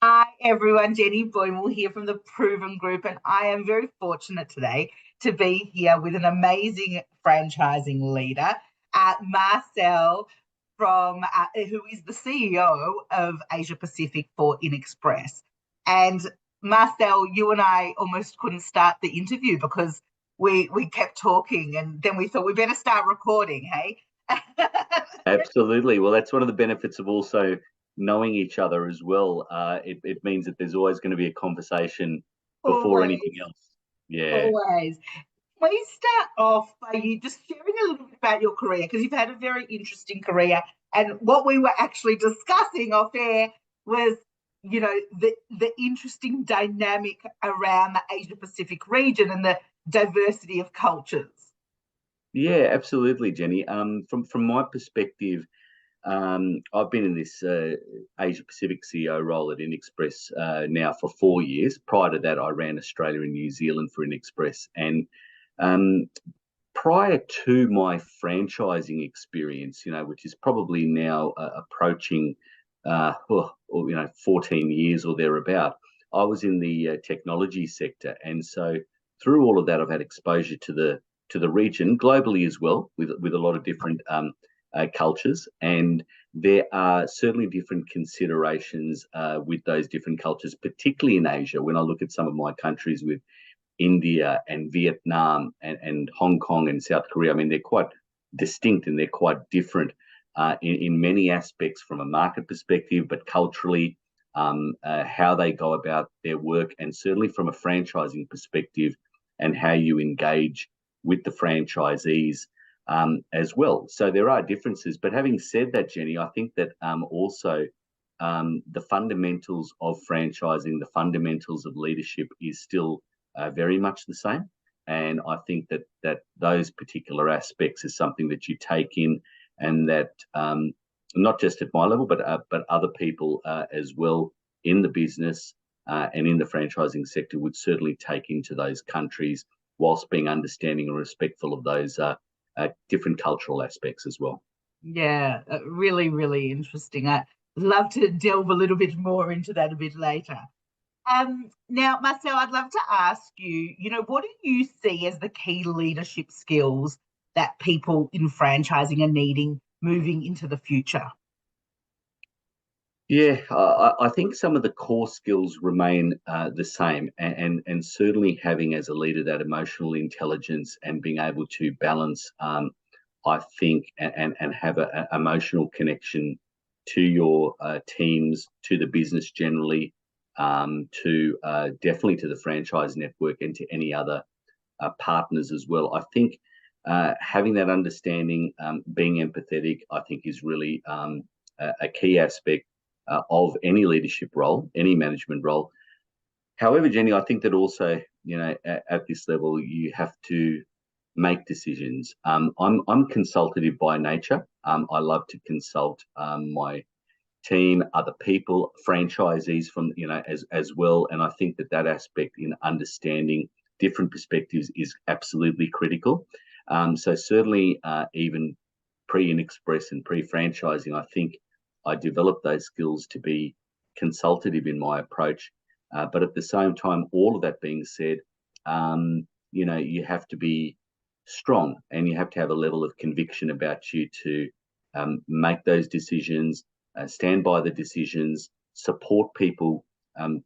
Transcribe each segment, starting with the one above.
Hi everyone, Jenny Boymal here from the Proven Group, and I am very fortunate today to be here with an amazing franchising leader, Marcel, who is the CEO of Asia Pacific for InXpress. And Marcel, you and I almost couldn't start the interview because we kept talking, and then we thought we better start recording. Hey. Absolutely. Well, that's one of the benefits of also knowing each other as well. It means that there's always going to be a conversation before anything Always, else. Yeah. always. Please start off by you just sharing a little bit about your career because you've had a very interesting career. And what we were actually discussing off air was, the interesting dynamic around the Asia Pacific region and the diversity of cultures. Yeah, absolutely, Jenny. From my perspective, I've been in this Asia Pacific CEO role at InXpress now for 4 years. Prior to that, I ran Australia and New Zealand for InXpress. And um, prior to my franchising experience, which is probably now approaching, 14 years or thereabout, I was in the technology sector, and so through all of that, I've had exposure to the region globally as well, with a lot of different cultures, and there are certainly different considerations with those different cultures, particularly in Asia. When I look at some of my countries with India and Vietnam and Hong Kong and South Korea. I mean, they're quite distinct and they're quite different in many aspects from a market perspective, but culturally, how they go about their work, and certainly from a franchising perspective and how you engage with the franchisees as well. So there are differences. But having said that, Jenny, I think that also the fundamentals of franchising, the fundamentals of leadership is still very much the same. And I think that those particular aspects is something that you take in, and that not just at my level, but other people as well in the business and in the franchising sector would certainly take into those countries, whilst being understanding and respectful of those different cultural aspects as well. Yeah, really, really interesting. I'd love to delve a little bit more into that a bit later. Now, Marcel, I'd love to ask you, what do you see as the key leadership skills that people in franchising are needing moving into the future? Yeah, I think some of the core skills remain the same, and certainly having as a leader that emotional intelligence and being able to balance, I think, and have an emotional connection to your teams, to the business generally, to definitely to the franchise network and to any other partners as well. I think having that understanding, being empathetic, I think is really a key aspect of any leadership role, any management role. However, Jenny, I think that also, at this level, you have to make decisions. I'm consultative by nature. I love to consult my team, other people, franchisees from as well, and I think that aspect in understanding different perspectives is absolutely critical. So certainly, even pre-InXpress and pre-franchising, I think I developed those skills to be consultative in my approach. But at the same time, all of that being said, you have to be strong and you have to have a level of conviction about you to make those decisions, stand by the decisions, support people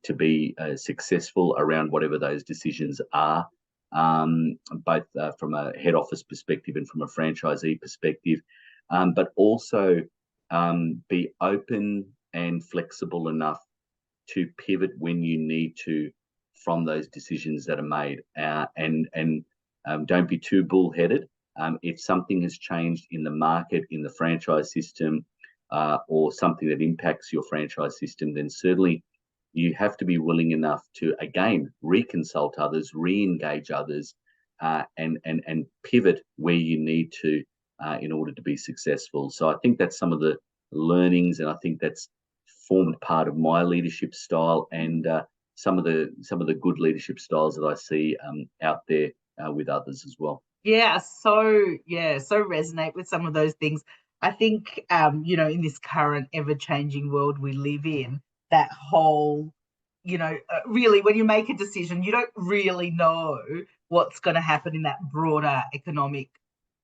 to be successful around whatever those decisions are, both from a head office perspective and from a franchisee perspective, but also be open and flexible enough to pivot when you need to from those decisions that are made, and don't be too bullheaded. If something has changed in the market, in the franchise system, or something that impacts your franchise system, then certainly you have to be willing enough to again reconsult others, re-engage others, and pivot where you need to in order to be successful. So I think that's some of the learnings, and I think that's formed part of my leadership style, and some of the good leadership styles that I see out there with others as well. So resonate with some of those things. I think in this current ever-changing world we live in, that whole, really when you make a decision, you don't really know what's going to happen in that broader economic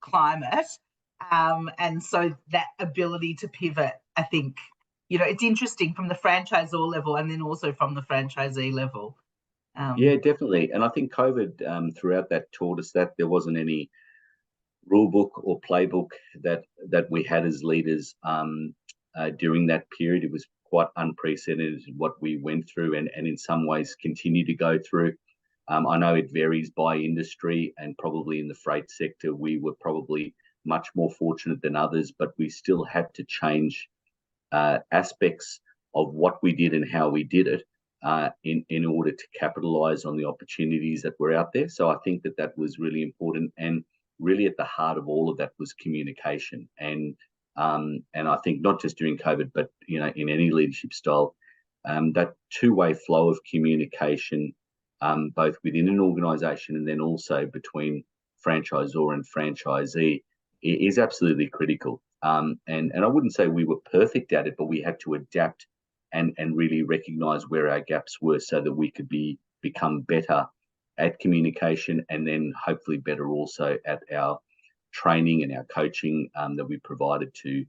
climate. And so that ability to pivot, I think, it's interesting from the franchisor level and then also from the franchisee level. Yeah, definitely. And I think COVID throughout that taught us that there wasn't any rule book or playbook that we had as leaders during that period. It was quite unprecedented what we went through, and in some ways continue to go through. I know it varies by industry, and probably in the freight sector, we were probably much more fortunate than others, but we still had to change aspects of what we did and how we did it in order to capitalize on the opportunities that were out there. So I think that was really important, and really at the heart of all of that was communication. And I think not just during COVID, but in any leadership style, that two-way flow of communication, both within an organization and then also between franchisor and franchisee, is absolutely critical. And I wouldn't say we were perfect at it, but we had to adapt and really recognize where our gaps were so that we could become better at communication, and then hopefully better also at our training and our coaching that we provided to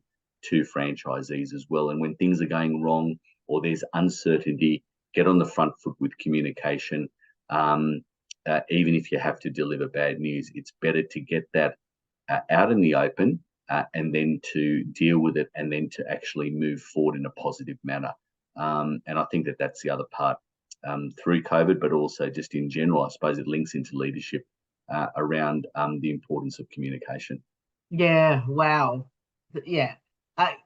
franchisees as well. And when things are going wrong or there's uncertainty, get on the front foot with communication. Even if you have to deliver bad news, it's better to get that out in the open and then to deal with it, and then to actually move forward in a positive manner. And I think that's the other part through COVID, but also just in general. I suppose it links into leadership around the importance of communication. Yeah, wow. Yeah.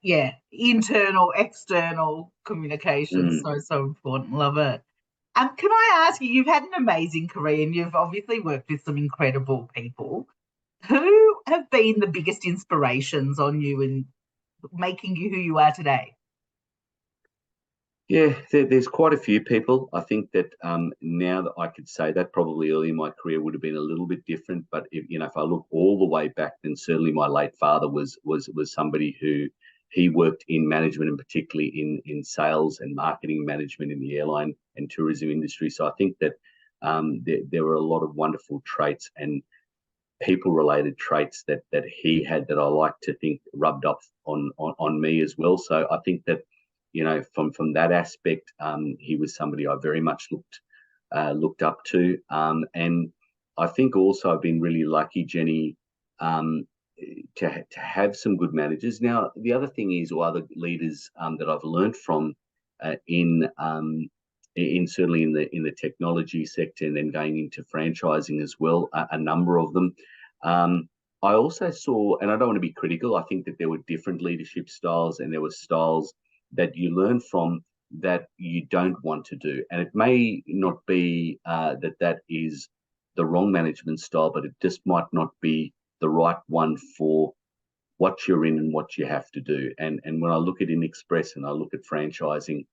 Yeah, internal, external communication, so important. Love it. Can I ask you, you've had an amazing career and you've obviously worked with some incredible people. Who have been the biggest inspirations on you in making you who you are today? Yeah, there's quite a few people. I think that now that I could say that, probably early in my career would have been a little bit different. But if I look all the way back, then certainly my late father was somebody who he worked in management, and particularly in sales and marketing management in the airline and tourism industry. So I think that there were a lot of wonderful traits and people-related traits that he had that I like to think rubbed off on me as well. So I think that from that aspect, he was somebody I very much looked up to, and I think also I've been really lucky, Jenny, to have some good managers. Now, the other thing is, or other leaders that I've learned from in certainly in the technology sector, and then going into franchising as well, a number of them. I also saw, and I don't want to be critical, I think that there were different leadership styles, and there were styles that you learn from that you don't want to do. And it may not be that is the wrong management style, but it just might not be the right one for what you're in and what you have to do. And when I look at InXpress and I look at franchising,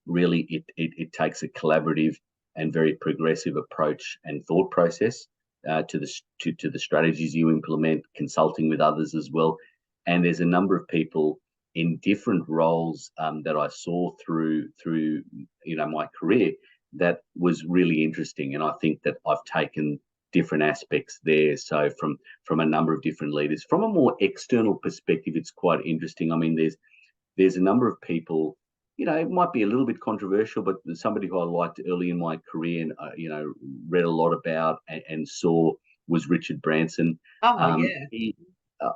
really it takes a collaborative and very progressive approach and thought process to the strategies you implement, consulting with others as well. And there's a number of people in different roles that I saw through my career that was really interesting. And I think that I've taken different aspects there. So from a number of different leaders, from a more external perspective, it's quite interesting. I mean, there's a number of people. It might be a little bit controversial, but somebody who I liked early in my career and read a lot about and saw was Richard Branson. Oh, yeah.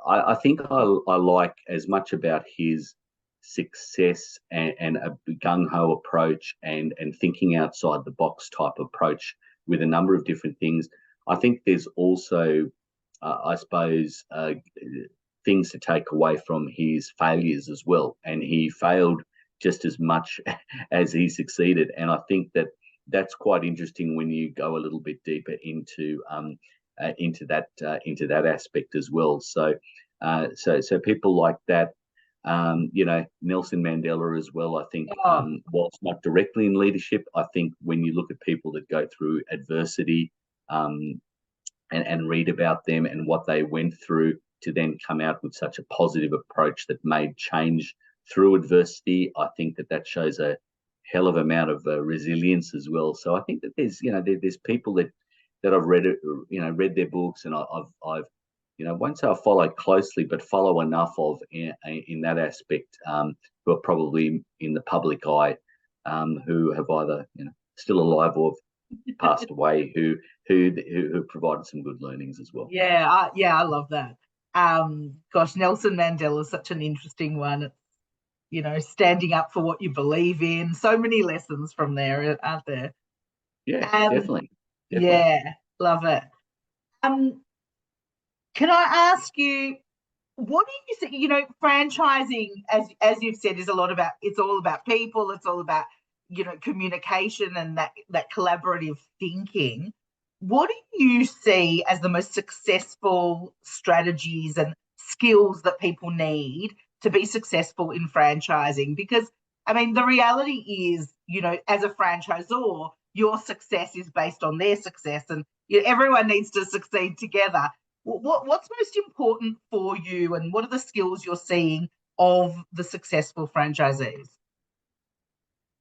I think I like as much about his success and a gung-ho approach and thinking outside the box type approach with a number of different things. I think there's also, I suppose, things to take away from his failures as well. And he failed just as much as he succeeded. And I think that's quite interesting when you go a little bit deeper into that aspect as well. So people like that, Nelson Mandela as well. I think whilst not directly in leadership, I think when you look at people that go through adversity and read about them and what they went through to then come out with such a positive approach that made change through adversity. I think that shows a hell of amount of resilience as well. So I think that there's people that I've read their books, and I've won't say I follow closely, but follow enough of in that aspect, who are probably in the public eye, who have either still alive or passed away, who provided some good learnings as well. Yeah, I love that. Gosh, Nelson Mandela is such an interesting one. Standing up for what you believe in. So many lessons from there, aren't there? Yeah, definitely. Yeah, love it. Can I ask you, what do you think? Franchising, as you've said, is a lot about. It's all about people. It's all about communication and that collaborative thinking. What do you see as the most successful strategies and skills that people need to be successful in franchising? Because I mean, the reality is, as a franchisor, your success is based on their success, and everyone needs to succeed together. What's most important for you, and what are the skills you're seeing of the successful franchisees?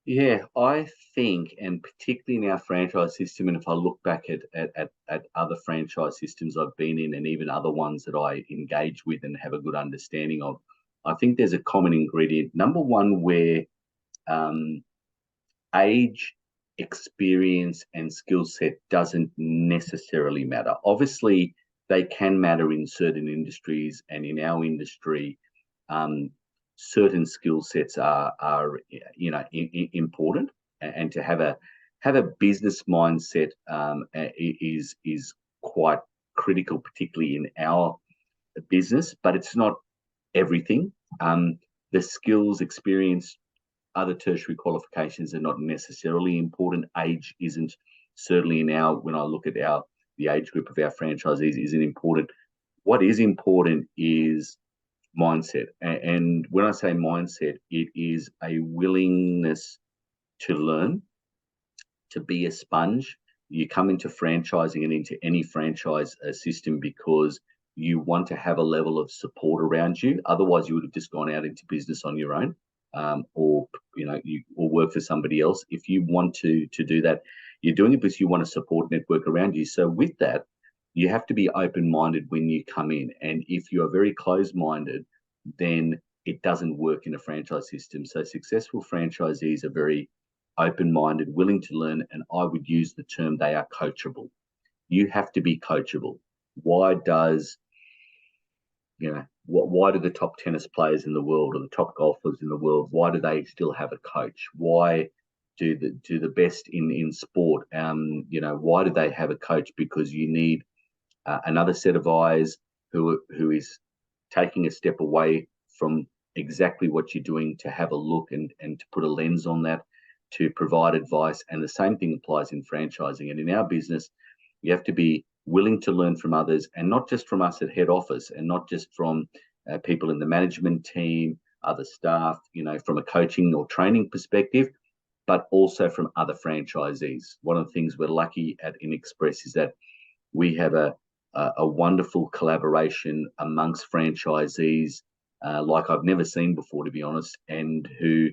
Yeah, I think, and particularly in our franchise system, and if I look back at other franchise systems I've been in, and even other ones that I engage with and have a good understanding of, I think there's a common ingredient. Number one, where age, experience, and skill set doesn't necessarily matter. Obviously, they can matter in certain industries, and in our industry, certain skill sets are important, and to have a business mindset is quite critical, particularly in our business. But it's not everything. The skills, experience, other tertiary qualifications are not necessarily important. Age isn't, certainly when I look at the age group of our franchisees, isn't important. What is important is mindset. And when I say mindset, it is a willingness to learn, to be a sponge. You come into franchising and into any franchise system because you want to have a level of support around you. Otherwise, you would have just gone out into business on your own, or work for somebody else. If you want to do that, you're doing it because you want a support network around you. So with that, you have to be open-minded when you come in. And if you are very closed-minded, then it doesn't work in a franchise system. So successful franchisees are very open-minded, willing to learn, and I would use the term they are coachable. You have to be coachable. Why do the top tennis players in the world, or the top golfers in the world, why do they still have a coach? Why do the best in sport? Why do they have a coach? Because you need another set of eyes who is taking a step away from exactly what you're doing, to have a look and to put a lens on that, to provide advice. And the same thing applies in franchising. And in our business, you have to be willing to learn from others, and not just from us at head office, and not just from people in the management team, other staff, from a coaching or training perspective, but also from other franchisees. One of the things we're lucky at InXpress is that we have a wonderful collaboration amongst franchisees like I've never seen before, to be honest, and who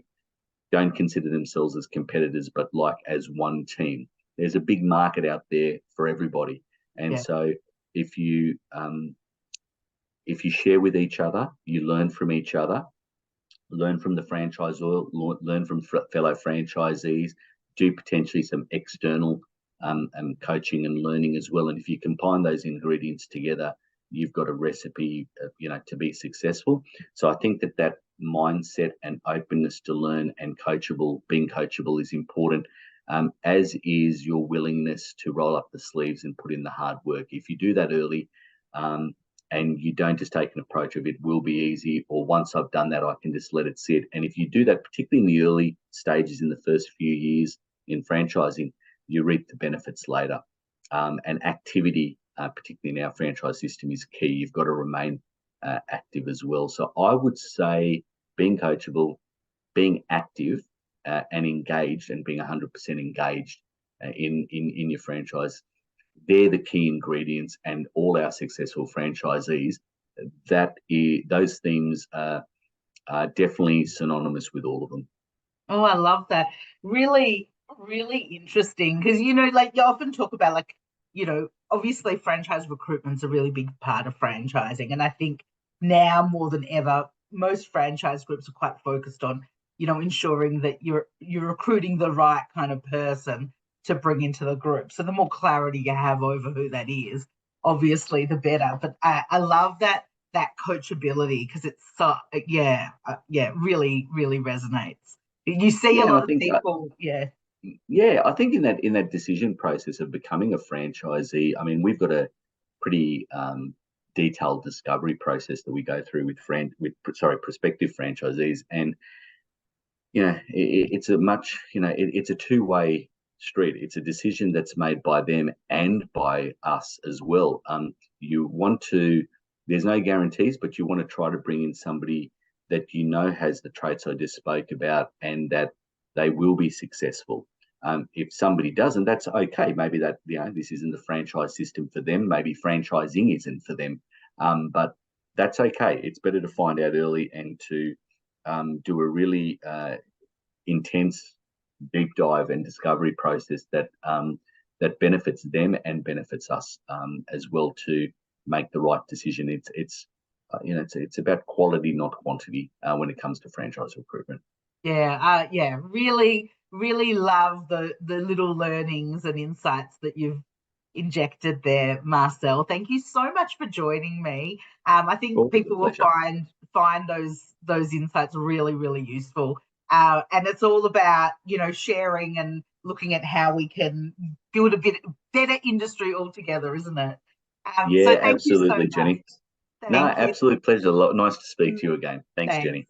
don't consider themselves as competitors, but like as one team. There's a big market out there for everybody. And so if you share with each other, you learn from each other, learn from the franchisor, learn from fellow franchisees, do potentially some external coaching and learning as well. And if you combine those ingredients together, you've got a recipe, to be successful. So I think that mindset and openness to learn and being coachable is important, as is your willingness to roll up the sleeves and put in the hard work. If you do that early, and you don't just take an approach of it will be easy, or once I've done that, I can just let it sit. And if you do that, particularly in the early stages, in the first few years in franchising, you reap the benefits later. And activity, particularly in our franchise system, is key. You've got to remain active as well. So I would say being coachable, being active, and engaged, and being 100% engaged in your franchise, they're the key ingredients. And all our successful franchisees, those themes definitely synonymous with all of them. Oh, I love that. Really, really interesting because, like you often talk about, like, obviously franchise recruitment's a really big part of franchising. And I think now more than ever, most franchise groups are quite focused on, ensuring that you're recruiting the right kind of person to bring into the group. So the more clarity you have over who that is, obviously the better. But I love that coachability because it's so, yeah, really, really resonates. You see a Yeah, and lot I of think people, yeah. yeah, I think in that decision process of becoming a franchisee, I mean, we've got a pretty detailed discovery process that we go through with prospective franchisees, and it's a much it's a two-way street. It's a decision that's made by them and by us as well. You want to, there's no guarantees, but you want to try to bring in somebody that has the traits I just spoke about, and that they will be successful. If somebody doesn't, that's okay. Maybe that this isn't the franchise system for them. Maybe franchising isn't for them, but that's okay. It's better to find out early and to do a really intense deep dive and discovery process that benefits them and benefits us as well, to make the right decision. It's about quality, not quantity, when it comes to franchise recruitment. Yeah, really, really love the little learnings and insights that you've injected there, Marcel. Thank you so much for joining me. I think Always a people will pleasure. find those insights really, really useful. And it's all about, sharing and looking at how we can build a bit better industry altogether, isn't it? So Yeah, thank you so absolutely, much. Jenny. No, Thank you. absolute pleasure. Nice to speak to you again. Thanks, Thanks. Jenny.